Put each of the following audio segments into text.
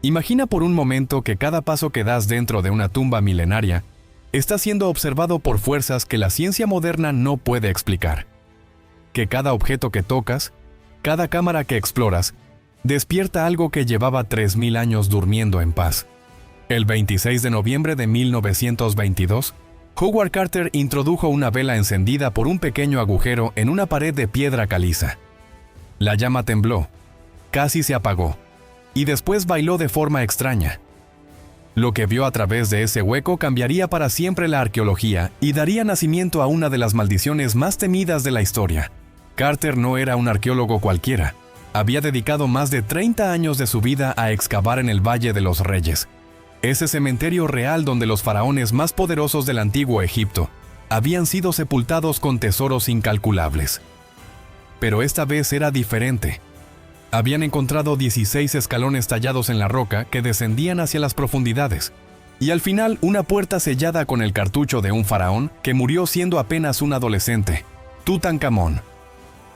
Imagina por un momento que cada paso que das dentro de una tumba milenaria está siendo observado por fuerzas que la ciencia moderna no puede explicar. Que cada objeto que tocas, cada cámara que exploras, despierta algo que llevaba 3000 años durmiendo en paz. El 26 de noviembre de 1922, Howard Carter introdujo una vela encendida por un pequeño agujero en una pared de piedra caliza. La llama tembló, casi se apagó, y después bailó de forma extraña. Lo que vio a través de ese hueco cambiaría para siempre la arqueología y daría nacimiento a una de las maldiciones más temidas de la historia. Carter no era un arqueólogo cualquiera. Había dedicado más de 30 años de su vida a excavar en el Valle de los Reyes, ese cementerio real donde los faraones más poderosos del antiguo Egipto habían sido sepultados con tesoros incalculables. Pero esta vez era diferente. Habían encontrado 16 escalones tallados en la roca que descendían hacia las profundidades, y al final una puerta sellada con el cartucho de un faraón que murió siendo apenas un adolescente, Tutankamón.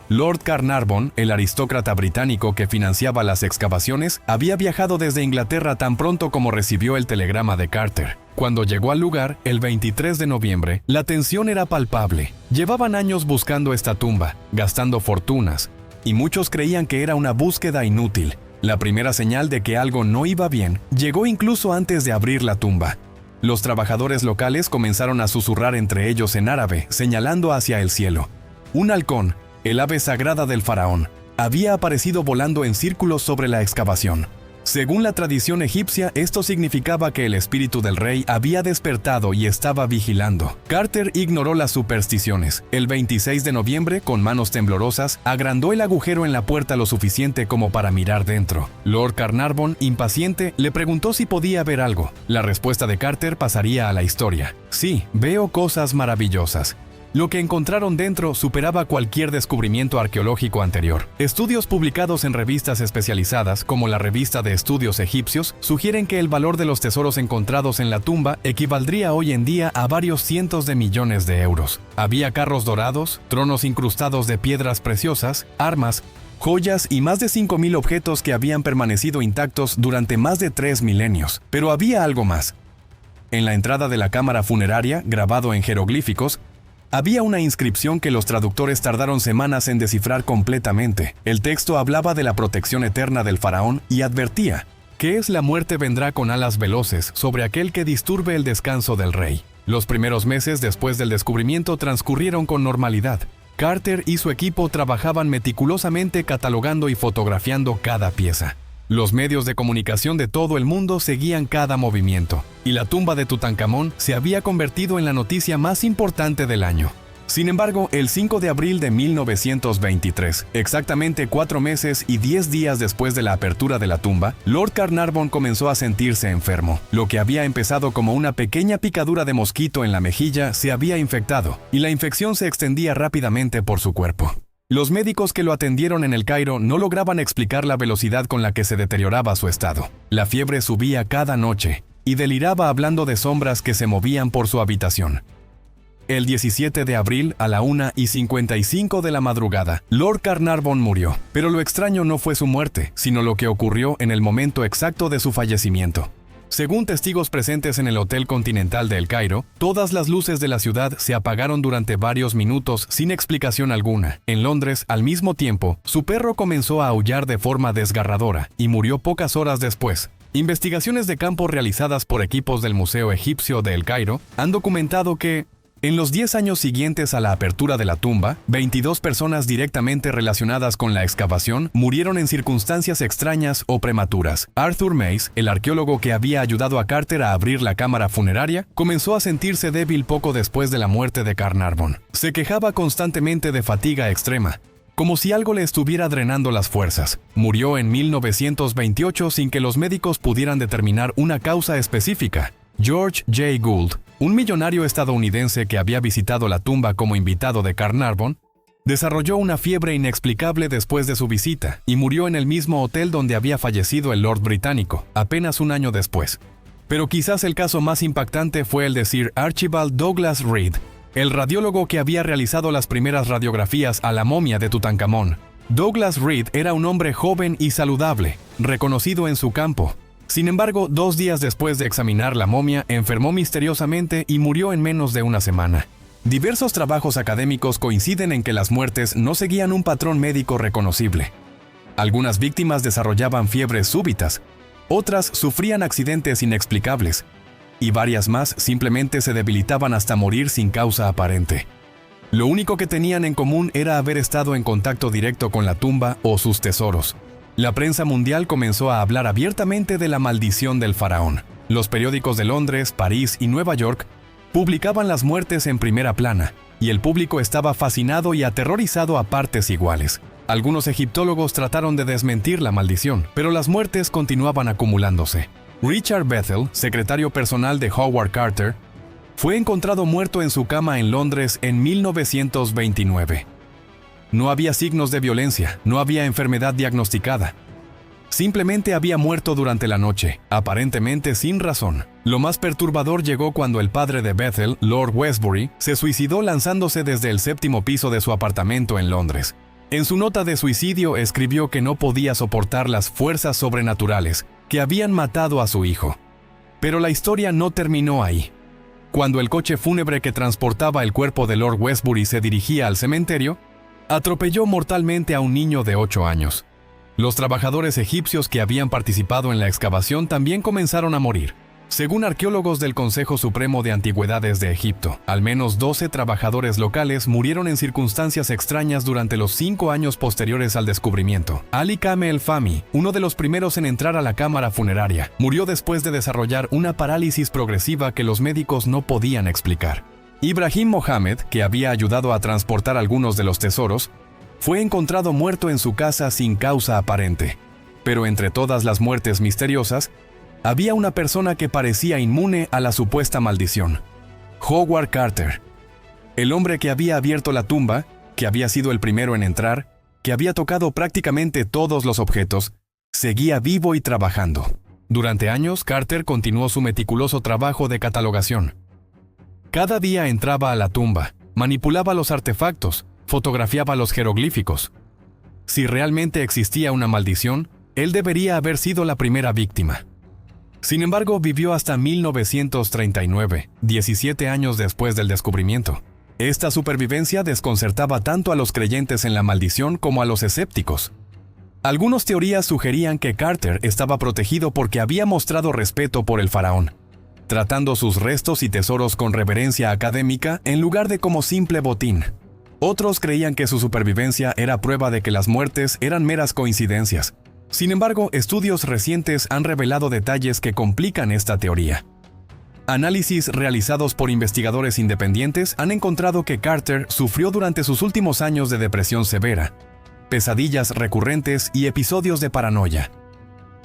Lord Carnarvon, el aristócrata británico que financiaba las excavaciones, había viajado desde Inglaterra tan pronto como recibió el telegrama de Carter. Cuando llegó al lugar, el 23 de noviembre, la tensión era palpable. Llevaban años buscando esta tumba, gastando fortunas, y muchos creían que era una búsqueda inútil. La primera señal de que algo no iba bien llegó incluso antes de abrir la tumba. Los trabajadores locales comenzaron a susurrar entre ellos en árabe, señalando hacia el cielo. Un halcón, el ave sagrada del faraón, había aparecido volando en círculos sobre la excavación. Según la tradición egipcia, esto significaba que el espíritu del rey había despertado y estaba vigilando. Carter ignoró las supersticiones. El 26 de noviembre, con manos temblorosas, agrandó el agujero en la puerta lo suficiente como para mirar dentro. Lord Carnarvon, impaciente, le preguntó si podía ver algo. La respuesta de Carter pasaría a la historia. Sí, veo cosas maravillosas. Lo que encontraron dentro superaba cualquier descubrimiento arqueológico anterior. Estudios publicados en revistas especializadas, como la Revista de Estudios Egipcios, sugieren que el valor de los tesoros encontrados en la tumba equivaldría hoy en día a varios cientos de millones de euros. Había carros dorados, tronos incrustados de piedras preciosas, armas, joyas y más de 5000 objetos que habían permanecido intactos durante más de 3 milenios. Pero había algo más. En la entrada de la cámara funeraria, grabado en jeroglíficos, había una inscripción que los traductores tardaron semanas en descifrar completamente. El texto hablaba de la protección eterna del faraón y advertía que la muerte vendrá con alas veloces sobre aquel que disturbe el descanso del rey. Los primeros meses después del descubrimiento transcurrieron con normalidad. Carter y su equipo trabajaban meticulosamente catalogando y fotografiando cada pieza. Los medios de comunicación de todo el mundo seguían cada movimiento, y la tumba de Tutankamón se había convertido en la noticia más importante del año. Sin embargo, el 5 de abril de 1923, exactamente 4 meses y 10 días después de la apertura de la tumba, Lord Carnarvon comenzó a sentirse enfermo. Lo que había empezado como una pequeña picadura de mosquito en la mejilla se había infectado, y la infección se extendía rápidamente por su cuerpo. Los médicos que lo atendieron en El Cairo no lograban explicar la velocidad con la que se deterioraba su estado. La fiebre subía cada noche y deliraba hablando de sombras que se movían por su habitación. El 17 de abril, a la 1:55 de la madrugada, Lord Carnarvon murió. Pero lo extraño no fue su muerte, sino lo que ocurrió en el momento exacto de su fallecimiento. Según testigos presentes en el Hotel Continental de El Cairo, todas las luces de la ciudad se apagaron durante varios minutos sin explicación alguna. En Londres, al mismo tiempo, su perro comenzó a aullar de forma desgarradora y murió pocas horas después. Investigaciones de campo realizadas por equipos del Museo Egipcio de El Cairo han documentado que, en los 10 años siguientes a la apertura de la tumba, 22 personas directamente relacionadas con la excavación murieron en circunstancias extrañas o prematuras. Arthur Mace, el arqueólogo que había ayudado a Carter a abrir la cámara funeraria, comenzó a sentirse débil poco después de la muerte de Carnarvon. Se quejaba constantemente de fatiga extrema, como si algo le estuviera drenando las fuerzas. Murió en 1928 sin que los médicos pudieran determinar una causa específica. George J. Gould, un millonario estadounidense que había visitado la tumba como invitado de Carnarvon, desarrolló una fiebre inexplicable después de su visita y murió en el mismo hotel donde había fallecido el Lord británico, apenas un año después. Pero quizás el caso más impactante fue el de Sir Archibald Douglas Reed, el radiólogo que había realizado las primeras radiografías a la momia de Tutankamón. Douglas Reed era un hombre joven y saludable, reconocido en su campo, Sin embargo, 2 días después de examinar la momia, enfermó misteriosamente y murió en menos de una semana. Diversos trabajos académicos coinciden en que las muertes no seguían un patrón médico reconocible. Algunas víctimas desarrollaban fiebres súbitas, otras sufrían accidentes inexplicables, y varias más simplemente se debilitaban hasta morir sin causa aparente. Lo único que tenían en común era haber estado en contacto directo con la tumba o sus tesoros. La prensa mundial comenzó a hablar abiertamente de la maldición del faraón. Los periódicos de Londres, París y Nueva York publicaban las muertes en primera plana, y el público estaba fascinado y aterrorizado a partes iguales. Algunos egiptólogos trataron de desmentir la maldición, pero las muertes continuaban acumulándose. Richard Bethel, secretario personal de Howard Carter, fue encontrado muerto en su cama en Londres en 1929. No había signos de violencia, no había enfermedad diagnosticada. Simplemente había muerto durante la noche, aparentemente sin razón. Lo más perturbador llegó cuando el padre de Bethel, Lord Westbury, se suicidó lanzándose desde el 7º piso de su apartamento en Londres. En su nota de suicidio escribió que no podía soportar las fuerzas sobrenaturales que habían matado a su hijo. Pero la historia no terminó ahí. Cuando el coche fúnebre que transportaba el cuerpo de Lord Westbury se dirigía al cementerio, atropelló mortalmente a un niño de 8 años. Los trabajadores egipcios que habían participado en la excavación también comenzaron a morir. Según arqueólogos del Consejo Supremo de Antigüedades de Egipto, al menos 12 trabajadores locales murieron en circunstancias extrañas durante los 5 años posteriores al descubrimiento. Ali Kame El Fahmy, uno de los primeros en entrar a la cámara funeraria, murió después de desarrollar una parálisis progresiva que los médicos no podían explicar. Ibrahim Mohammed, que había ayudado a transportar algunos de los tesoros, fue encontrado muerto en su casa sin causa aparente. Pero entre todas las muertes misteriosas, había una persona que parecía inmune a la supuesta maldición: Howard Carter. El hombre que había abierto la tumba, que había sido el primero en entrar, que había tocado prácticamente todos los objetos, seguía vivo y trabajando. Durante años, Carter continuó su meticuloso trabajo de catalogación. Cada día entraba a la tumba, manipulaba los artefactos, fotografiaba los jeroglíficos. Si realmente existía una maldición, él debería haber sido la primera víctima. Sin embargo, vivió hasta 1939, 17 años después del descubrimiento. Esta supervivencia desconcertaba tanto a los creyentes en la maldición como a los escépticos. Algunas teorías sugerían que Carter estaba protegido porque había mostrado respeto por el faraón, tratando sus restos y tesoros con reverencia académica en lugar de como simple botín. Otros creían que su supervivencia era prueba de que las muertes eran meras coincidencias. Sin embargo, estudios recientes han revelado detalles que complican esta teoría. Análisis realizados por investigadores independientes han encontrado que Carter sufrió durante sus últimos años de depresión severa, pesadillas recurrentes y episodios de paranoia.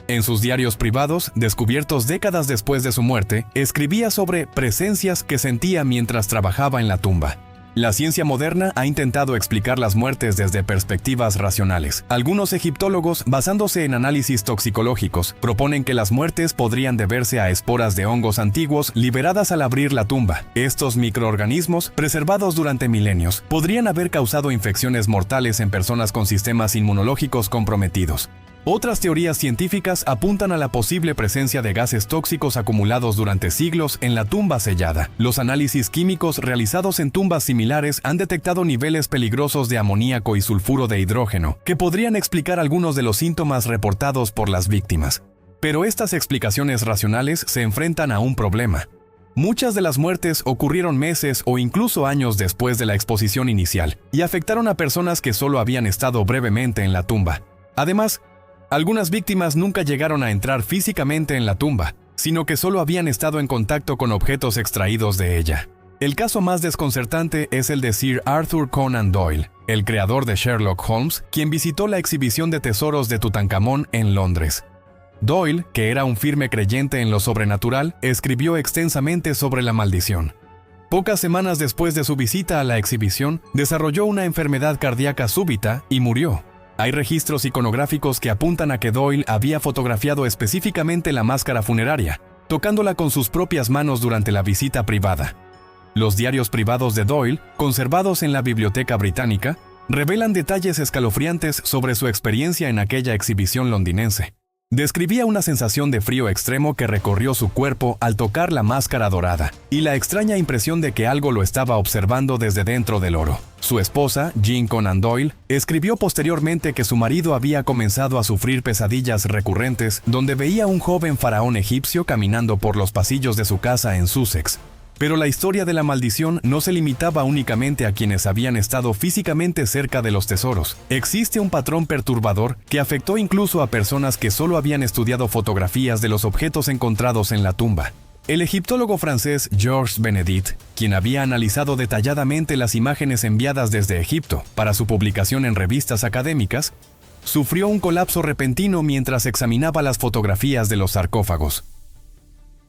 En sus diarios privados, descubiertos décadas después de su muerte, escribía sobre presencias que sentía mientras trabajaba en la tumba. La ciencia moderna ha intentado explicar las muertes desde perspectivas racionales. Algunos egiptólogos, basándose en análisis toxicológicos, proponen que las muertes podrían deberse a esporas de hongos antiguos liberadas al abrir la tumba. Estos microorganismos, preservados durante milenios, podrían haber causado infecciones mortales en personas con sistemas inmunológicos comprometidos. Otras teorías científicas apuntan a la posible presencia de gases tóxicos acumulados durante siglos en la tumba sellada. Los análisis químicos realizados en tumbas similares han detectado niveles peligrosos de amoníaco y sulfuro de hidrógeno, que podrían explicar algunos de los síntomas reportados por las víctimas. Pero estas explicaciones racionales se enfrentan a un problema. Muchas de las muertes ocurrieron meses o incluso años después de la exposición inicial, y afectaron a personas que solo habían estado brevemente en la tumba. Además, algunas víctimas nunca llegaron a entrar físicamente en la tumba, sino que solo habían estado en contacto con objetos extraídos de ella. El caso más desconcertante es el de Sir Arthur Conan Doyle, el creador de Sherlock Holmes, quien visitó la exhibición de tesoros de Tutankamón en Londres. Doyle, que era un firme creyente en lo sobrenatural, escribió extensamente sobre la maldición. Pocas semanas después de su visita a la exhibición, desarrolló una enfermedad cardíaca súbita y murió. Hay registros iconográficos que apuntan a que Doyle había fotografiado específicamente la máscara funeraria, tocándola con sus propias manos durante la visita privada. Los diarios privados de Doyle, conservados en la Biblioteca Británica, revelan detalles escalofriantes sobre su experiencia en aquella exhibición londinense. Describía una sensación de frío extremo que recorrió su cuerpo al tocar la máscara dorada, y la extraña impresión de que algo lo estaba observando desde dentro del oro. Su esposa, Jean Conan Doyle, escribió posteriormente que su marido había comenzado a sufrir pesadillas recurrentes donde veía a un joven faraón egipcio caminando por los pasillos de su casa en Sussex. Pero la historia de la maldición no se limitaba únicamente a quienes habían estado físicamente cerca de los tesoros. Existe un patrón perturbador que afectó incluso a personas que solo habían estudiado fotografías de los objetos encontrados en la tumba. El egiptólogo francés Georges Benedit, quien había analizado detalladamente las imágenes enviadas desde Egipto para su publicación en revistas académicas, sufrió un colapso repentino mientras examinaba las fotografías de los sarcófagos.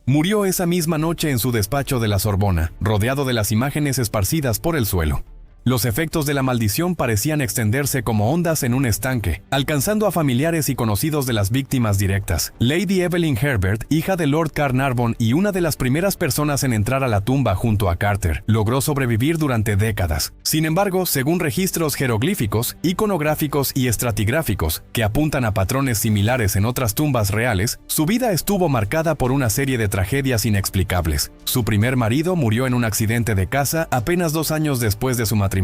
Murió esa misma noche en su despacho de la Sorbona, rodeado de las imágenes esparcidas por el suelo. Los efectos de la maldición parecían extenderse como ondas en un estanque, alcanzando a familiares y conocidos de las víctimas directas. Lady Evelyn Herbert, hija de Lord Carnarvon y una de las primeras personas en entrar a la tumba junto a Carter, logró sobrevivir durante décadas. Sin embargo, según registros jeroglíficos, iconográficos y estratigráficos que apuntan a patrones similares en otras tumbas reales, su vida estuvo marcada por una serie de tragedias inexplicables. Su primer marido murió en un accidente de casa apenas 2 años después de su matrimonio.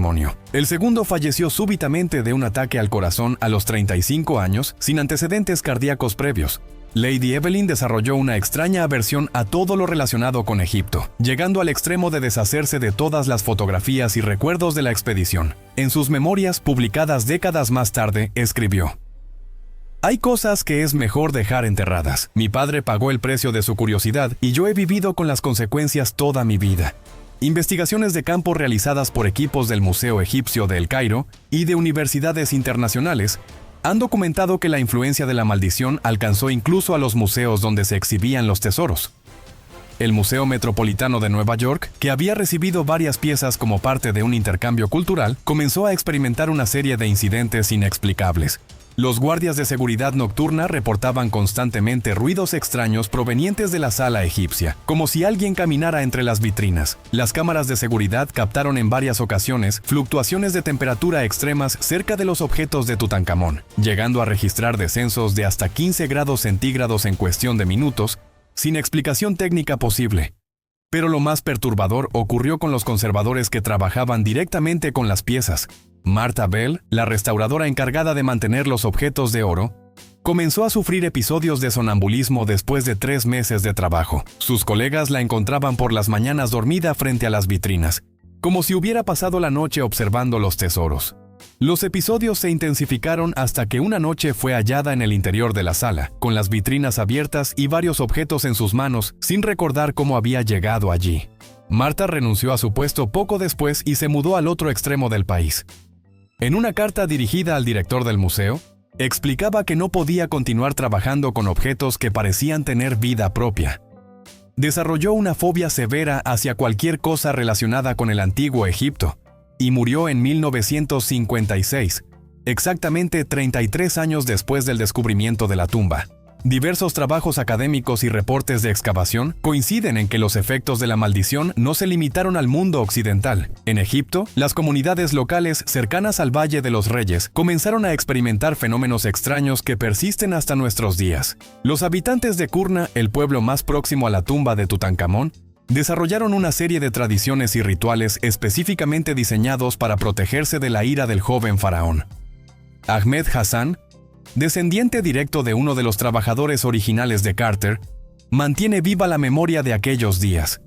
El segundo falleció súbitamente de un ataque al corazón a los 35 años, sin antecedentes cardíacos previos. Lady Evelyn desarrolló una extraña aversión a todo lo relacionado con Egipto, llegando al extremo de deshacerse de todas las fotografías y recuerdos de la expedición. En sus memorias, publicadas décadas más tarde, escribió: "Hay cosas que es mejor dejar enterradas. Mi padre pagó el precio de su curiosidad y yo he vivido con las consecuencias toda mi vida". Investigaciones de campo realizadas por equipos del Museo Egipcio de El Cairo y de universidades internacionales han documentado que la influencia de la maldición alcanzó incluso a los museos donde se exhibían los tesoros. El Museo Metropolitano de Nueva York, que había recibido varias piezas como parte de un intercambio cultural, comenzó a experimentar una serie de incidentes inexplicables. Los guardias de seguridad nocturna reportaban constantemente ruidos extraños provenientes de la sala egipcia, como si alguien caminara entre las vitrinas. Las cámaras de seguridad captaron en varias ocasiones fluctuaciones de temperatura extremas cerca de los objetos de Tutankamón, llegando a registrar descensos de hasta 15 grados centígrados en cuestión de minutos, sin explicación técnica posible. Pero lo más perturbador ocurrió con los conservadores que trabajaban directamente con las piezas. Martha Bell, la restauradora encargada de mantener los objetos de oro, comenzó a sufrir episodios de sonambulismo después de 3 meses de trabajo. Sus colegas la encontraban por las mañanas dormida frente a las vitrinas, como si hubiera pasado la noche observando los tesoros. Los episodios se intensificaron hasta que una noche fue hallada en el interior de la sala, con las vitrinas abiertas y varios objetos en sus manos, sin recordar cómo había llegado allí. Martha renunció a su puesto poco después y se mudó al otro extremo del país. En una carta dirigida al director del museo, explicaba que no podía continuar trabajando con objetos que parecían tener vida propia. Desarrolló una fobia severa hacia cualquier cosa relacionada con el antiguo Egipto, y murió en 1956, exactamente 33 años después del descubrimiento de la tumba. Diversos trabajos académicos y reportes de excavación coinciden en que los efectos de la maldición no se limitaron al mundo occidental. En Egipto, las comunidades locales cercanas al Valle de los Reyes comenzaron a experimentar fenómenos extraños que persisten hasta nuestros días. Los habitantes de Kurna, el pueblo más próximo a la tumba de Tutankamón, desarrollaron una serie de tradiciones y rituales específicamente diseñados para protegerse de la ira del joven faraón. Ahmed Hassan, descendiente directo de uno de los trabajadores originales de Carter, mantiene viva la memoria de aquellos días.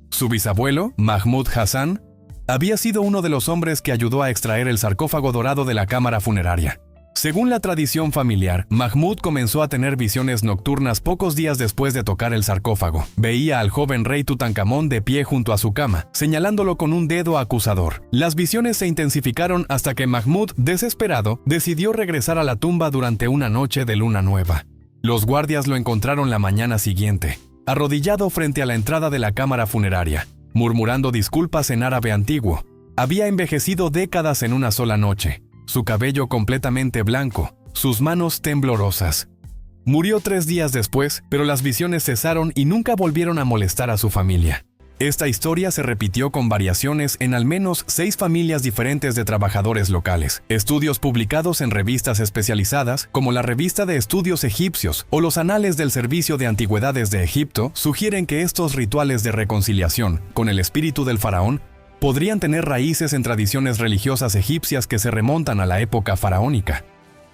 Su bisabuelo, Mahmoud Hassan, había sido uno de los hombres que ayudó a extraer el sarcófago dorado de la cámara funeraria. Según la tradición familiar, Mahmoud comenzó a tener visiones nocturnas pocos días después de tocar el sarcófago. Veía al joven rey Tutankamón de pie junto a su cama, señalándolo con un dedo acusador. Las visiones se intensificaron hasta que Mahmoud, desesperado, decidió regresar a la tumba durante una noche de luna nueva. Los guardias lo encontraron la mañana siguiente, arrodillado frente a la entrada de la cámara funeraria, murmurando disculpas en árabe antiguo. Había envejecido décadas en una sola noche. Su cabello completamente blanco, sus manos temblorosas. Murió 3 días después, pero las visiones cesaron y nunca volvieron a molestar a su familia. Esta historia se repitió con variaciones en al menos 6 familias diferentes de trabajadores locales. Estudios publicados en revistas especializadas, como la Revista de Estudios Egipcios o los Anales del Servicio de Antigüedades de Egipto, sugieren que estos rituales de reconciliación con el espíritu del faraón podrían tener raíces en tradiciones religiosas egipcias que se remontan a la época faraónica.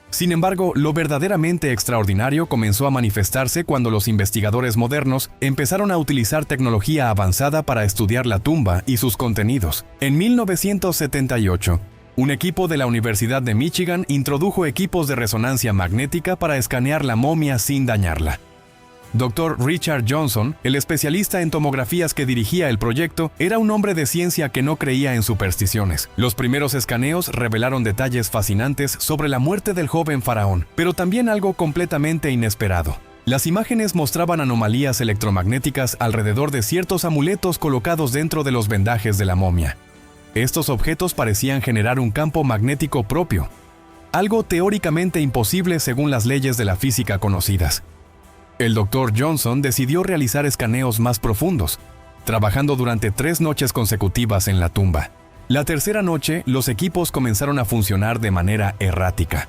Sin embargo, lo verdaderamente extraordinario comenzó a manifestarse cuando los investigadores modernos empezaron a utilizar tecnología avanzada para estudiar la tumba y sus contenidos. En 1978, un equipo de la Universidad de Michigan introdujo equipos de resonancia magnética para escanear la momia sin dañarla. Dr. Richard Johnson, el especialista en tomografías que dirigía el proyecto, era un hombre de ciencia que no creía en supersticiones. Los primeros escaneos revelaron detalles fascinantes sobre la muerte del joven faraón, pero también algo completamente inesperado. Las imágenes mostraban anomalías electromagnéticas alrededor de ciertos amuletos colocados dentro de los vendajes de la momia. Estos objetos parecían generar un campo magnético propio, algo teóricamente imposible según las leyes de la física conocidas. El Dr. Johnson decidió realizar escaneos más profundos, trabajando durante 3 noches consecutivas en la tumba. La tercera noche, los equipos comenzaron a funcionar de manera errática.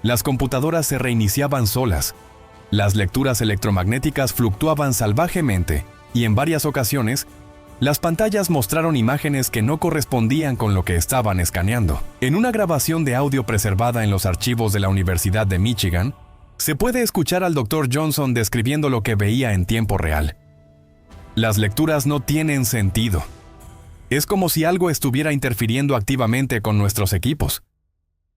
Las computadoras se reiniciaban solas, las lecturas electromagnéticas fluctuaban salvajemente y en varias ocasiones, las pantallas mostraron imágenes que no correspondían con lo que estaban escaneando. En una grabación de audio preservada en los archivos de la Universidad de Michigan, se puede escuchar al Dr. Johnson describiendo lo que veía en tiempo real. Las lecturas no tienen sentido. Es como si algo estuviera interfiriendo activamente con nuestros equipos.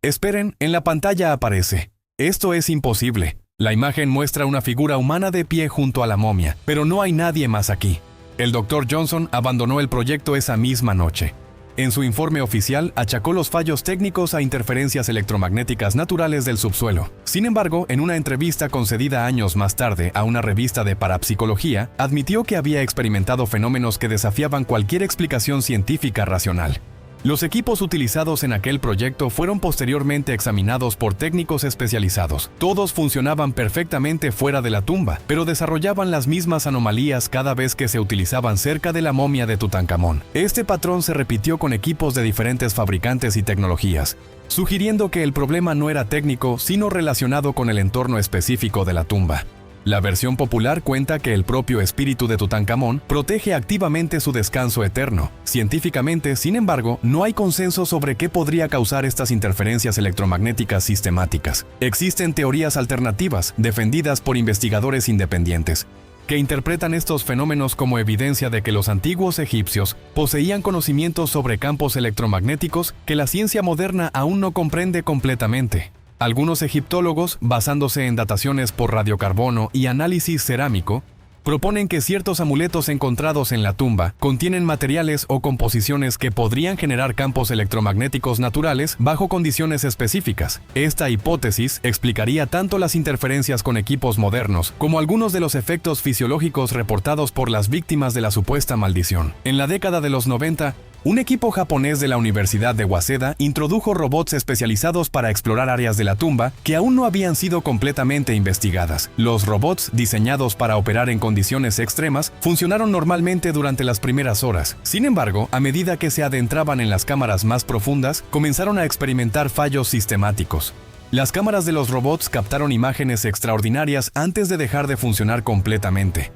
Esperen, en la pantalla aparece. Esto es imposible. La imagen muestra una figura humana de pie junto a la momia, pero no hay nadie más aquí. El Dr. Johnson abandonó el proyecto esa misma noche. En su informe oficial, achacó los fallos técnicos a interferencias electromagnéticas naturales del subsuelo. Sin embargo, en una entrevista concedida años más tarde a una revista de parapsicología, admitió que había experimentado fenómenos que desafiaban cualquier explicación científica racional. Los equipos utilizados en aquel proyecto fueron posteriormente examinados por técnicos especializados. Todos funcionaban perfectamente fuera de la tumba, pero desarrollaban las mismas anomalías cada vez que se utilizaban cerca de la momia de Tutankamón. Este patrón se repitió con equipos de diferentes fabricantes y tecnologías, sugiriendo que el problema no era técnico, sino relacionado con el entorno específico de la tumba. La versión popular cuenta que el propio espíritu de Tutankamón protege activamente su descanso eterno. Científicamente, sin embargo, no hay consenso sobre qué podría causar estas interferencias electromagnéticas sistemáticas. Existen teorías alternativas, defendidas por investigadores independientes, que interpretan estos fenómenos como evidencia de que los antiguos egipcios poseían conocimientos sobre campos electromagnéticos que la ciencia moderna aún no comprende completamente. Algunos egiptólogos, basándose en dataciones por radiocarbono y análisis cerámico, proponen que ciertos amuletos encontrados en la tumba contienen materiales o composiciones que podrían generar campos electromagnéticos naturales bajo condiciones específicas. Esta hipótesis explicaría tanto las interferencias con equipos modernos como algunos de los efectos fisiológicos reportados por las víctimas de la supuesta maldición. En la década de los 90, un equipo japonés de la Universidad de Waseda introdujo robots especializados para explorar áreas de la tumba que aún no habían sido completamente investigadas. Los robots, diseñados para operar en condiciones extremas, funcionaron normalmente durante las primeras horas. Sin embargo, a medida que se adentraban en las cámaras más profundas, comenzaron a experimentar fallos sistemáticos. Las cámaras de los robots captaron imágenes extraordinarias antes de dejar de funcionar completamente.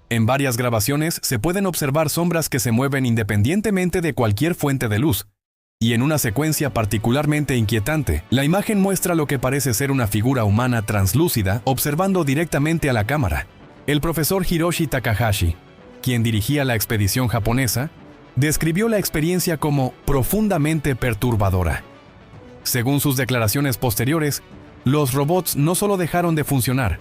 En varias grabaciones se pueden observar sombras que se mueven independientemente de cualquier fuente de luz. Y en una secuencia particularmente inquietante, la imagen muestra lo que parece ser una figura humana translúcida observando directamente a la cámara. El profesor Hiroshi Takahashi, quien dirigía la expedición japonesa, describió la experiencia como profundamente perturbadora. Según sus declaraciones posteriores, los robots no solo dejaron de funcionar,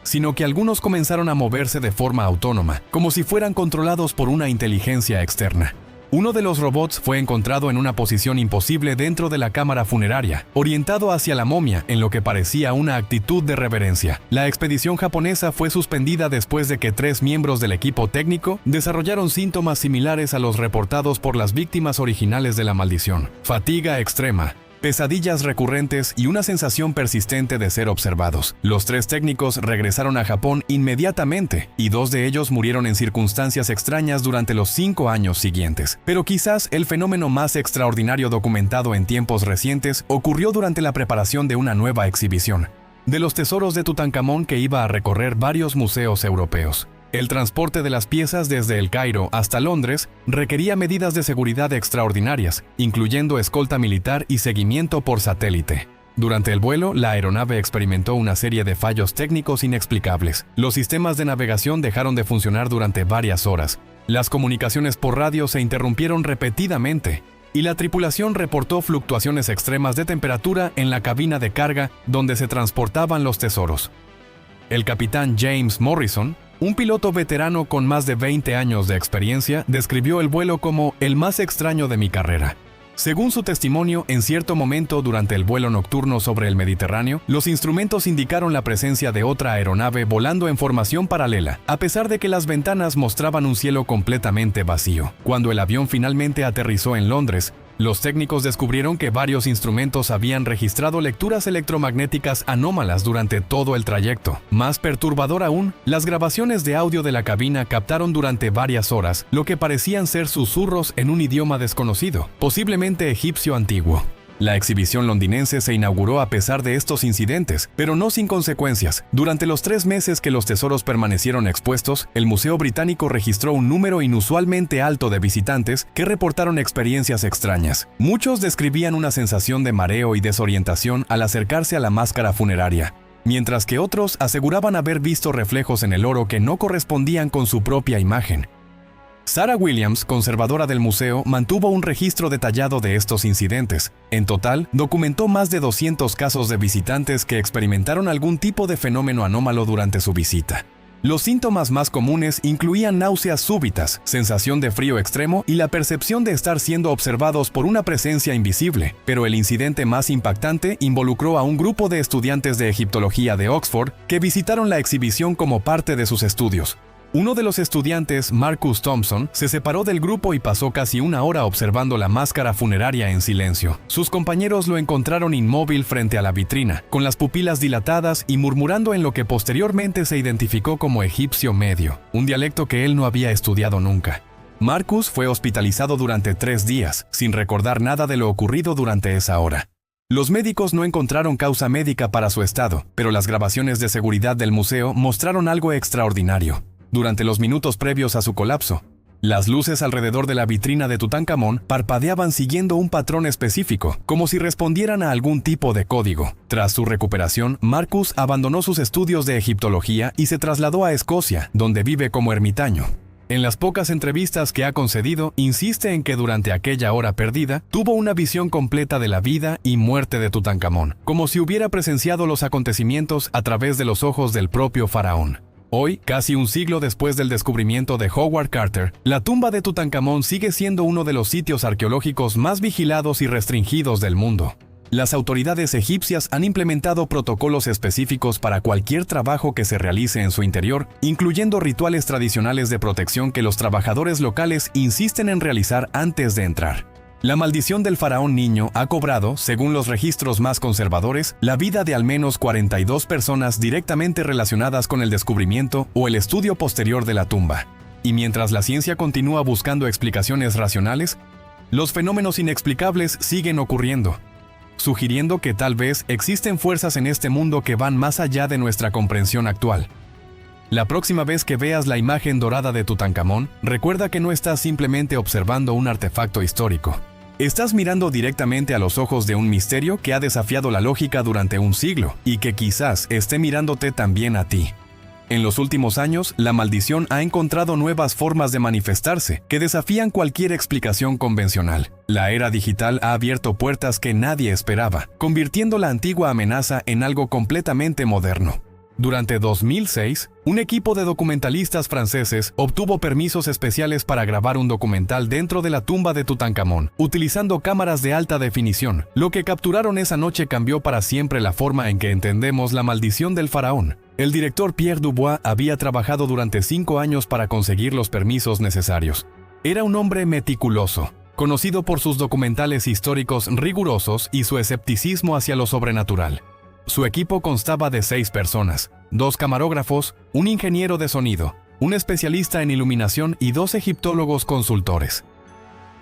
sino que algunos comenzaron a moverse de forma autónoma, como si fueran controlados por una inteligencia externa. Uno de los robots fue encontrado en una posición imposible dentro de la cámara funeraria, orientado hacia la momia en lo que parecía una actitud de reverencia. La expedición japonesa fue suspendida después de que 3 miembros del equipo técnico desarrollaron síntomas similares a los reportados por las víctimas originales de la maldición: fatiga extrema, pesadillas recurrentes y una sensación persistente de ser observados. Los 3 técnicos regresaron a Japón inmediatamente y 2 de ellos murieron en circunstancias extrañas durante los 5 años siguientes. Pero quizás el fenómeno más extraordinario documentado en tiempos recientes ocurrió durante la preparación de una nueva exhibición de los tesoros de Tutankamón que iba a recorrer varios museos europeos. El transporte de las piezas desde El Cairo hasta Londres requería medidas de seguridad extraordinarias, incluyendo escolta militar y seguimiento por satélite. Durante el vuelo, la aeronave experimentó una serie de fallos técnicos inexplicables. Los sistemas de navegación dejaron de funcionar durante varias horas. Las comunicaciones por radio se interrumpieron repetidamente, y la tripulación reportó fluctuaciones extremas de temperatura en la cabina de carga donde se transportaban los tesoros. El capitán James Morrison, un piloto veterano con más de 20 años de experiencia, describió el vuelo como el más extraño de mi carrera. Según su testimonio, en cierto momento durante el vuelo nocturno sobre el Mediterráneo, los instrumentos indicaron la presencia de otra aeronave volando en formación paralela, a pesar de que las ventanas mostraban un cielo completamente vacío. Cuando el avión finalmente aterrizó en Londres, los técnicos descubrieron que varios instrumentos habían registrado lecturas electromagnéticas anómalas durante todo el trayecto. Más perturbador aún, las grabaciones de audio de la cabina captaron durante varias horas lo que parecían ser susurros en un idioma desconocido, posiblemente egipcio antiguo. La exhibición londinense se inauguró a pesar de estos incidentes, pero no sin consecuencias. Durante los 3 meses que los tesoros permanecieron expuestos, el Museo Británico registró un número inusualmente alto de visitantes que reportaron experiencias extrañas. Muchos describían una sensación de mareo y desorientación al acercarse a la máscara funeraria, mientras que otros aseguraban haber visto reflejos en el oro que no correspondían con su propia imagen. Sarah Williams, conservadora del museo, mantuvo un registro detallado de estos incidentes. En total, documentó más de 200 casos de visitantes que experimentaron algún tipo de fenómeno anómalo durante su visita. Los síntomas más comunes incluían náuseas súbitas, sensación de frío extremo y la percepción de estar siendo observados por una presencia invisible. Pero el incidente más impactante involucró a un grupo de estudiantes de egiptología de Oxford que visitaron la exhibición como parte de sus estudios. Uno de los estudiantes, Marcus Thompson, se separó del grupo y pasó casi 1 hora observando la máscara funeraria en silencio. Sus compañeros lo encontraron inmóvil frente a la vitrina, con las pupilas dilatadas y murmurando en lo que posteriormente se identificó como egipcio medio, un dialecto que él no había estudiado nunca. Marcus fue hospitalizado durante 3 días, sin recordar nada de lo ocurrido durante esa hora. Los médicos no encontraron causa médica para su estado, pero las grabaciones de seguridad del museo mostraron algo extraordinario. Durante los minutos previos a su colapso, las luces alrededor de la vitrina de Tutankamón parpadeaban siguiendo un patrón específico, como si respondieran a algún tipo de código. Tras su recuperación, Marcus abandonó sus estudios de egiptología y se trasladó a Escocia, donde vive como ermitaño. En las pocas entrevistas que ha concedido, insiste en que durante aquella hora perdida, tuvo una visión completa de la vida y muerte de Tutankamón, como si hubiera presenciado los acontecimientos a través de los ojos del propio faraón. Hoy, casi un siglo después del descubrimiento de Howard Carter, la tumba de Tutankamón sigue siendo uno de los sitios arqueológicos más vigilados y restringidos del mundo. Las autoridades egipcias han implementado protocolos específicos para cualquier trabajo que se realice en su interior, incluyendo rituales tradicionales de protección que los trabajadores locales insisten en realizar antes de entrar. La maldición del faraón niño ha cobrado, según los registros más conservadores, la vida de al menos 42 personas directamente relacionadas con el descubrimiento o el estudio posterior de la tumba. Y mientras la ciencia continúa buscando explicaciones racionales, los fenómenos inexplicables siguen ocurriendo, sugiriendo que tal vez existen fuerzas en este mundo que van más allá de nuestra comprensión actual. La próxima vez que veas la imagen dorada de Tutankamón, recuerda que no estás simplemente observando un artefacto histórico. Estás mirando directamente a los ojos de un misterio que ha desafiado la lógica durante un siglo y que quizás esté mirándote también a ti. En los últimos años, la maldición ha encontrado nuevas formas de manifestarse que desafían cualquier explicación convencional. La era digital ha abierto puertas que nadie esperaba, convirtiendo la antigua amenaza en algo completamente moderno. Durante 2006, un equipo de documentalistas franceses obtuvo permisos especiales para grabar un documental dentro de la tumba de Tutankamón, utilizando cámaras de alta definición. Lo que capturaron esa noche cambió para siempre la forma en que entendemos la maldición del faraón. El director Pierre Dubois había trabajado durante 5 años para conseguir los permisos necesarios. Era un hombre meticuloso, conocido por sus documentales históricos rigurosos y su escepticismo hacia lo sobrenatural. Su equipo constaba de 6 personas, 2 camarógrafos, un ingeniero de sonido, un especialista en iluminación y 2 egiptólogos consultores.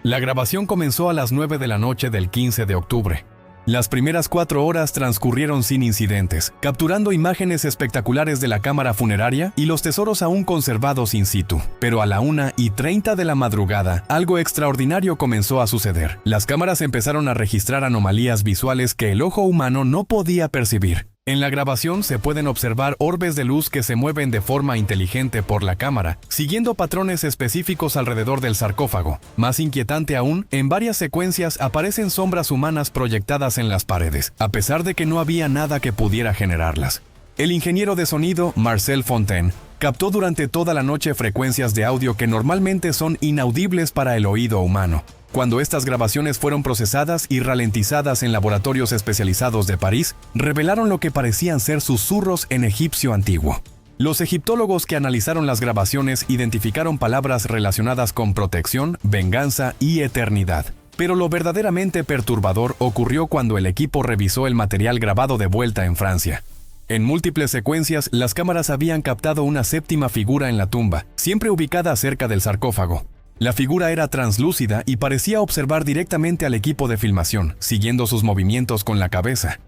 La grabación comenzó a las 9 de la noche del 15 de octubre. Las primeras 4 horas transcurrieron sin incidentes, capturando imágenes espectaculares de la cámara funeraria y los tesoros aún conservados in situ. Pero a la 1:30 de la madrugada, algo extraordinario comenzó a suceder. Las cámaras empezaron a registrar anomalías visuales que el ojo humano no podía percibir. En la grabación se pueden observar orbes de luz que se mueven de forma inteligente por la cámara, siguiendo patrones específicos alrededor del sarcófago. Más inquietante aún, en varias secuencias aparecen sombras humanas proyectadas en las paredes, a pesar de que no había nada que pudiera generarlas. El ingeniero de sonido, Marcel Fontaine, captó durante toda la noche frecuencias de audio que normalmente son inaudibles para el oído humano. Cuando estas grabaciones fueron procesadas y ralentizadas en laboratorios especializados de París, revelaron lo que parecían ser susurros en egipcio antiguo. Los egiptólogos que analizaron las grabaciones identificaron palabras relacionadas con protección, venganza y eternidad. Pero lo verdaderamente perturbador ocurrió cuando el equipo revisó el material grabado de vuelta en Francia. En múltiples secuencias, las cámaras habían captado una 7ª figura en la tumba, siempre ubicada cerca del sarcófago. La figura era translúcida y parecía observar directamente al equipo de filmación, siguiendo sus movimientos con la cabeza.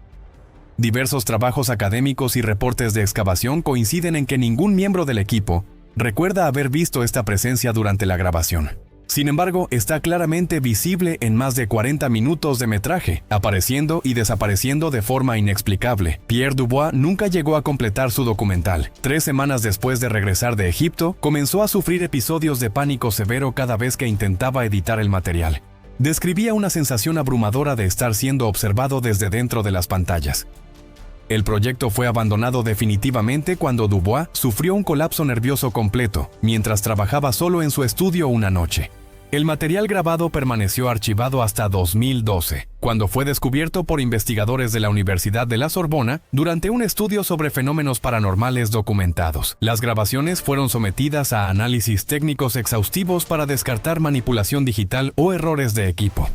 Diversos trabajos académicos y reportes de excavación coinciden en que ningún miembro del equipo recuerda haber visto esta presencia durante la grabación. Sin embargo, está claramente visible en más de 40 minutos de metraje, apareciendo y desapareciendo de forma inexplicable. Pierre Dubois nunca llegó a completar su documental. 3 semanas después de regresar de Egipto, comenzó a sufrir episodios de pánico severo cada vez que intentaba editar el material. Describía una sensación abrumadora de estar siendo observado desde dentro de las pantallas. El proyecto fue abandonado definitivamente cuando Dubois sufrió un colapso nervioso completo, mientras trabajaba solo en su estudio una noche. El material grabado permaneció archivado hasta 2012, cuando fue descubierto por investigadores de la Universidad de la Sorbona durante un estudio sobre fenómenos paranormales documentados. Las grabaciones fueron sometidas a análisis técnicos exhaustivos para descartar manipulación digital o errores de equipo.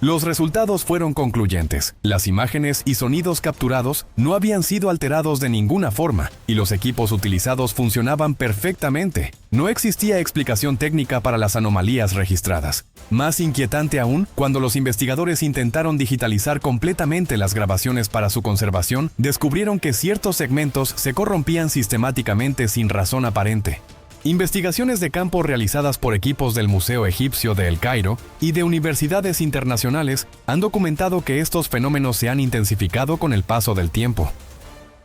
Los resultados fueron concluyentes. Las imágenes y sonidos capturados no habían sido alterados de ninguna forma, y los equipos utilizados funcionaban perfectamente. No existía explicación técnica para las anomalías registradas. Más inquietante aún, cuando los investigadores intentaron digitalizar completamente las grabaciones para su conservación, descubrieron que ciertos segmentos se corrompían sistemáticamente sin razón aparente. Investigaciones de campo realizadas por equipos del Museo Egipcio de El Cairo y de universidades internacionales han documentado que estos fenómenos se han intensificado con el paso del tiempo.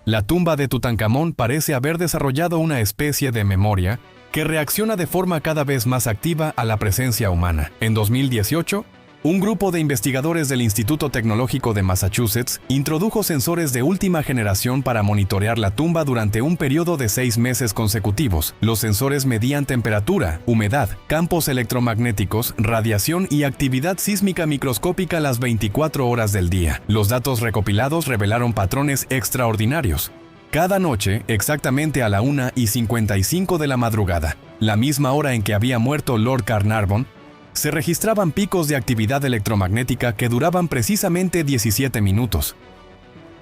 La tumba de Tutankamón parece haber desarrollado una especie de memoria que reacciona de forma cada vez más activa a la presencia humana. En 2018, un grupo de investigadores del Instituto Tecnológico de Massachusetts introdujo sensores de última generación para monitorear la tumba durante un periodo de 6 meses consecutivos. Los sensores medían temperatura, humedad, campos electromagnéticos, radiación y actividad sísmica microscópica las 24 horas del día. Los datos recopilados revelaron patrones extraordinarios. Cada noche, exactamente a la 1:55 de la madrugada, la misma hora en que había muerto Lord Carnarvon, se registraban picos de actividad electromagnética que duraban precisamente 17 minutos.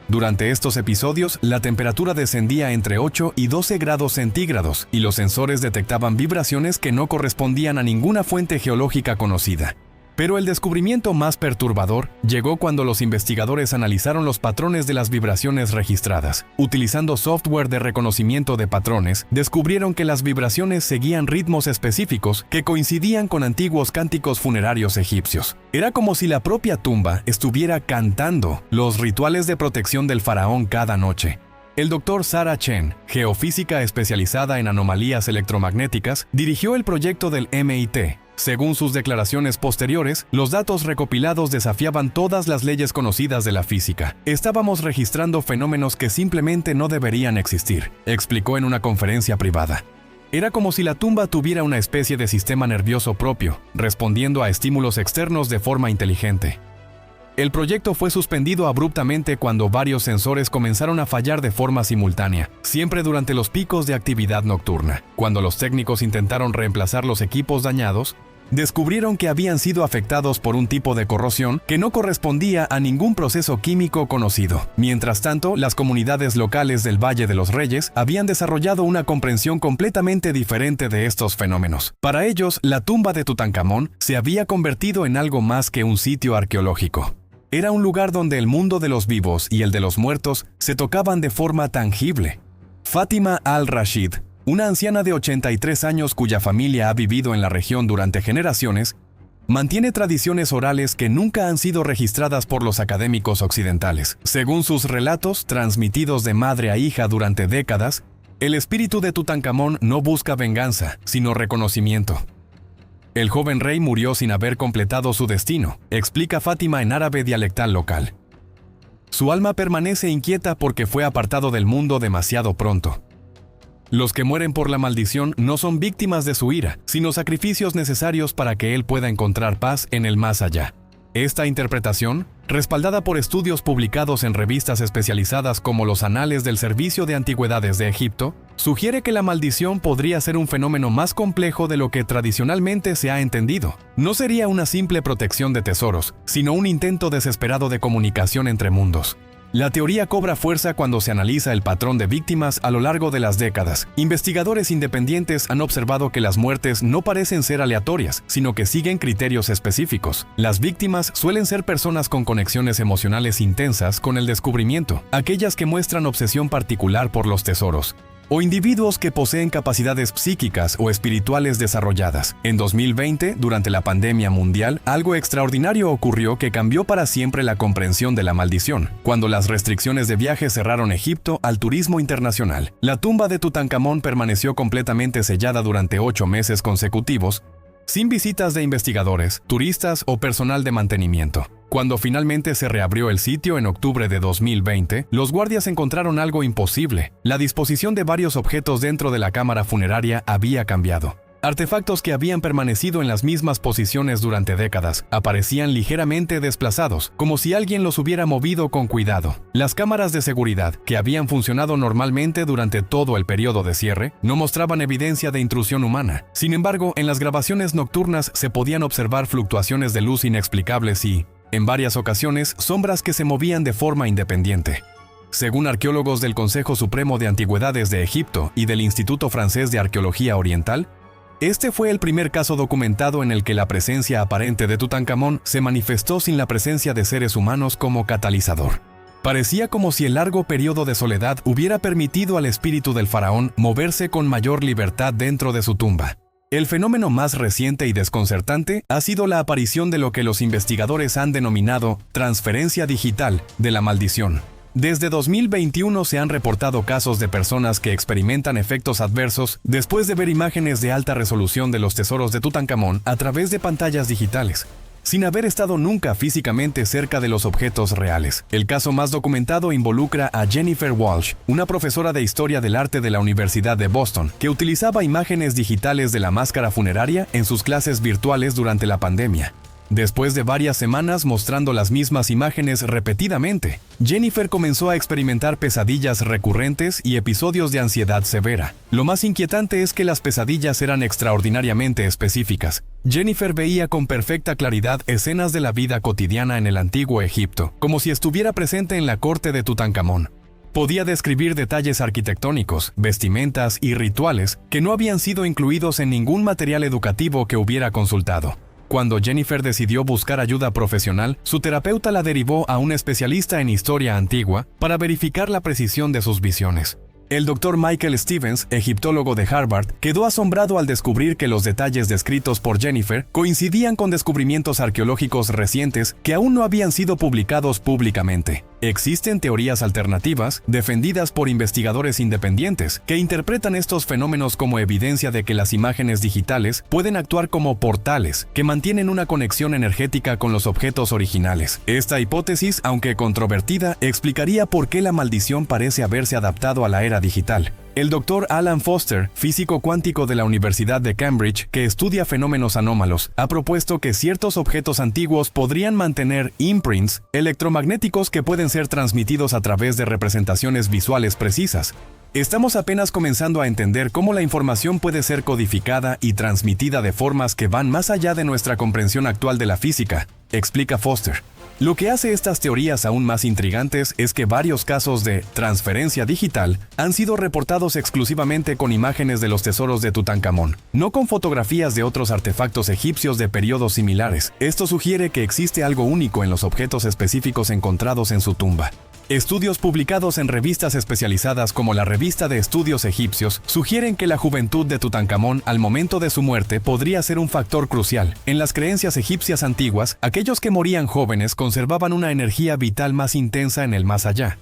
Durante estos episodios, la temperatura descendía entre 8 y 12 grados centígrados y los sensores detectaban vibraciones que no correspondían a ninguna fuente geológica conocida. Pero el descubrimiento más perturbador llegó cuando los investigadores analizaron los patrones de las vibraciones registradas. Utilizando software de reconocimiento de patrones, descubrieron que las vibraciones seguían ritmos específicos que coincidían con antiguos cánticos funerarios egipcios. Era como si la propia tumba estuviera cantando los rituales de protección del faraón cada noche. El Dr. Sarah Chen, geofísica especializada en anomalías electromagnéticas, dirigió el proyecto del MIT. Según sus declaraciones posteriores, los datos recopilados desafiaban todas las leyes conocidas de la física. Estábamos registrando fenómenos que simplemente no deberían existir, explicó en una conferencia privada. Era como si la tumba tuviera una especie de sistema nervioso propio, respondiendo a estímulos externos de forma inteligente. El proyecto fue suspendido abruptamente cuando varios sensores comenzaron a fallar de forma simultánea, siempre durante los picos de actividad nocturna. Cuando los técnicos intentaron reemplazar los equipos dañados, descubrieron que habían sido afectados por un tipo de corrosión que no correspondía a ningún proceso químico conocido. Mientras tanto, las comunidades locales del Valle de los Reyes habían desarrollado una comprensión completamente diferente de estos fenómenos. Para ellos, la tumba de Tutankamón se había convertido en algo más que un sitio arqueológico. Era un lugar donde el mundo de los vivos y el de los muertos se tocaban de forma tangible. Fátima al-Rashid, una anciana de 83 años cuya familia ha vivido en la región durante generaciones, mantiene tradiciones orales que nunca han sido registradas por los académicos occidentales. Según sus relatos, transmitidos de madre a hija durante décadas, el espíritu de Tutankamón no busca venganza, sino reconocimiento. El joven rey murió sin haber completado su destino, explica Fátima en árabe dialectal local. Su alma permanece inquieta porque fue apartado del mundo demasiado pronto. Los que mueren por la maldición no son víctimas de su ira, sino sacrificios necesarios para que él pueda encontrar paz en el más allá. Esta interpretación, respaldada por estudios publicados en revistas especializadas como los Anales del Servicio de Antigüedades de Egipto, sugiere que la maldición podría ser un fenómeno más complejo de lo que tradicionalmente se ha entendido. No sería una simple protección de tesoros, sino un intento desesperado de comunicación entre mundos. La teoría cobra fuerza cuando se analiza el patrón de víctimas a lo largo de las décadas. Investigadores independientes han observado que las muertes no parecen ser aleatorias, sino que siguen criterios específicos. Las víctimas suelen ser personas con conexiones emocionales intensas con el descubrimiento, aquellas que muestran obsesión particular por los tesoros, o individuos que poseen capacidades psíquicas o espirituales desarrolladas. En 2020, durante la pandemia mundial, algo extraordinario ocurrió que cambió para siempre la comprensión de la maldición, cuando las restricciones de viaje cerraron Egipto al turismo internacional. La tumba de Tutankamón permaneció completamente sellada durante 8 meses consecutivos, sin visitas de investigadores, turistas o personal de mantenimiento. Cuando finalmente se reabrió el sitio en octubre de 2020, los guardias encontraron algo imposible. La disposición de varios objetos dentro de la cámara funeraria había cambiado. Artefactos que habían permanecido en las mismas posiciones durante décadas aparecían ligeramente desplazados, como si alguien los hubiera movido con cuidado. Las cámaras de seguridad, que habían funcionado normalmente durante todo el periodo de cierre, no mostraban evidencia de intrusión humana. Sin embargo, en las grabaciones nocturnas se podían observar fluctuaciones de luz inexplicables y, en varias ocasiones, sombras que se movían de forma independiente. Según arqueólogos del Consejo Supremo de Antigüedades de Egipto y del Instituto Francés de Arqueología Oriental, este fue el primer caso documentado en el que la presencia aparente de Tutankamón se manifestó sin la presencia de seres humanos como catalizador. Parecía como si el largo periodo de soledad hubiera permitido al espíritu del faraón moverse con mayor libertad dentro de su tumba. El fenómeno más reciente y desconcertante ha sido la aparición de lo que los investigadores han denominado transferencia digital de la maldición. Desde 2021 se han reportado casos de personas que experimentan efectos adversos después de ver imágenes de alta resolución de los tesoros de Tutankamón a través de pantallas digitales, sin haber estado nunca físicamente cerca de los objetos reales. El caso más documentado involucra a Jennifer Walsh, una profesora de Historia del Arte de la Universidad de Boston, que utilizaba imágenes digitales de la máscara funeraria en sus clases virtuales durante la pandemia. Después de varias semanas mostrando las mismas imágenes repetidamente, Jennifer comenzó a experimentar pesadillas recurrentes y episodios de ansiedad severa. Lo más inquietante es que las pesadillas eran extraordinariamente específicas. Jennifer veía con perfecta claridad escenas de la vida cotidiana en el antiguo Egipto, como si estuviera presente en la corte de Tutankamón. Podía describir detalles arquitectónicos, vestimentas y rituales que no habían sido incluidos en ningún material educativo que hubiera consultado. Cuando Jennifer decidió buscar ayuda profesional, su terapeuta la derivó a un especialista en historia antigua para verificar la precisión de sus visiones. El Dr. Michael Stevens, egiptólogo de Harvard, quedó asombrado al descubrir que los detalles descritos por Jennifer coincidían con descubrimientos arqueológicos recientes que aún no habían sido publicados públicamente. Existen teorías alternativas, defendidas por investigadores independientes, que interpretan estos fenómenos como evidencia de que las imágenes digitales pueden actuar como portales que mantienen una conexión energética con los objetos originales. Esta hipótesis, aunque controvertida, explicaría por qué la maldición parece haberse adaptado a la era digital. El Dr. Alan Foster, físico cuántico de la Universidad de Cambridge, que estudia fenómenos anómalos, ha propuesto que ciertos objetos antiguos podrían mantener imprints electromagnéticos que pueden ser transmitidos a través de representaciones visuales precisas. Estamos apenas comenzando a entender cómo la información puede ser codificada y transmitida de formas que van más allá de nuestra comprensión actual de la física, explica Foster. Lo que hace estas teorías aún más intrigantes es que varios casos de transferencia digital han sido reportados exclusivamente con imágenes de los tesoros de Tutankamón, no con fotografías de otros artefactos egipcios de periodos similares. Esto sugiere que existe algo único en los objetos específicos encontrados en su tumba. Estudios publicados en revistas especializadas como la Revista de Estudios Egipcios sugieren que la juventud de Tutankamón al momento de su muerte podría ser un factor crucial. En las creencias egipcias antiguas, aquellos que morían jóvenes conservaban una energía vital más intensa en el más allá,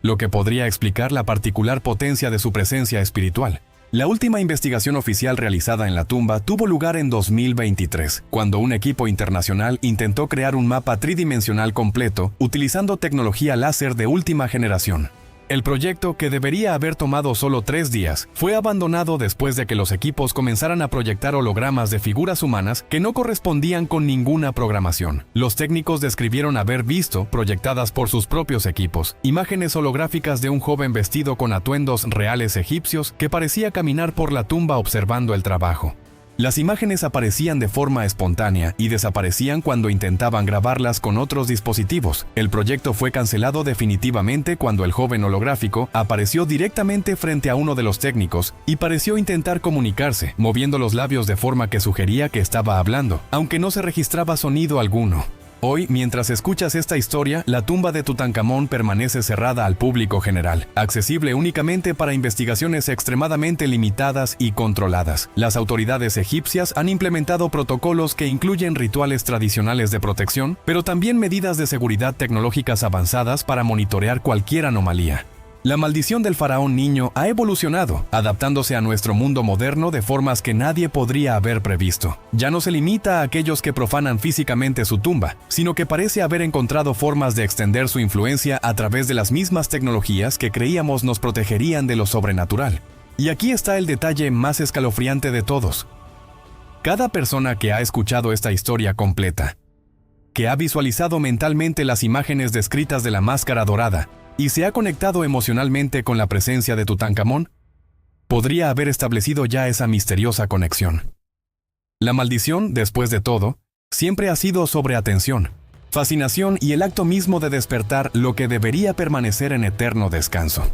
lo que podría explicar la particular potencia de su presencia espiritual. La última investigación oficial realizada en la tumba tuvo lugar en 2023, cuando un equipo internacional intentó crear un mapa tridimensional completo utilizando tecnología láser de última generación. El proyecto, que debería haber tomado solo 3 días, fue abandonado después de que los equipos comenzaran a proyectar hologramas de figuras humanas que no correspondían con ninguna programación. Los técnicos describieron haber visto, proyectadas por sus propios equipos, imágenes holográficas de un joven vestido con atuendos reales egipcios que parecía caminar por la tumba observando el trabajo. Las imágenes aparecían de forma espontánea y desaparecían cuando intentaban grabarlas con otros dispositivos. El proyecto fue cancelado definitivamente cuando el joven holográfico apareció directamente frente a uno de los técnicos y pareció intentar comunicarse, moviendo los labios de forma que sugería que estaba hablando, aunque no se registraba sonido alguno. Hoy, mientras escuchas esta historia, la tumba de Tutankamón permanece cerrada al público general, accesible únicamente para investigaciones extremadamente limitadas y controladas. Las autoridades egipcias han implementado protocolos que incluyen rituales tradicionales de protección, pero también medidas de seguridad tecnológicas avanzadas para monitorear cualquier anomalía. La maldición del faraón niño ha evolucionado, adaptándose a nuestro mundo moderno de formas que nadie podría haber previsto. Ya no se limita a aquellos que profanan físicamente su tumba, sino que parece haber encontrado formas de extender su influencia a través de las mismas tecnologías que creíamos nos protegerían de lo sobrenatural. Y aquí está el detalle más escalofriante de todos. Cada persona que ha escuchado esta historia completa, que ha visualizado mentalmente las imágenes descritas de la máscara dorada, y se ha conectado emocionalmente con la presencia de Tutankamón, podría haber establecido ya esa misteriosa conexión. La maldición, después de todo, siempre ha sido sobre atención, fascinación y el acto mismo de despertar lo que debería permanecer en eterno descanso.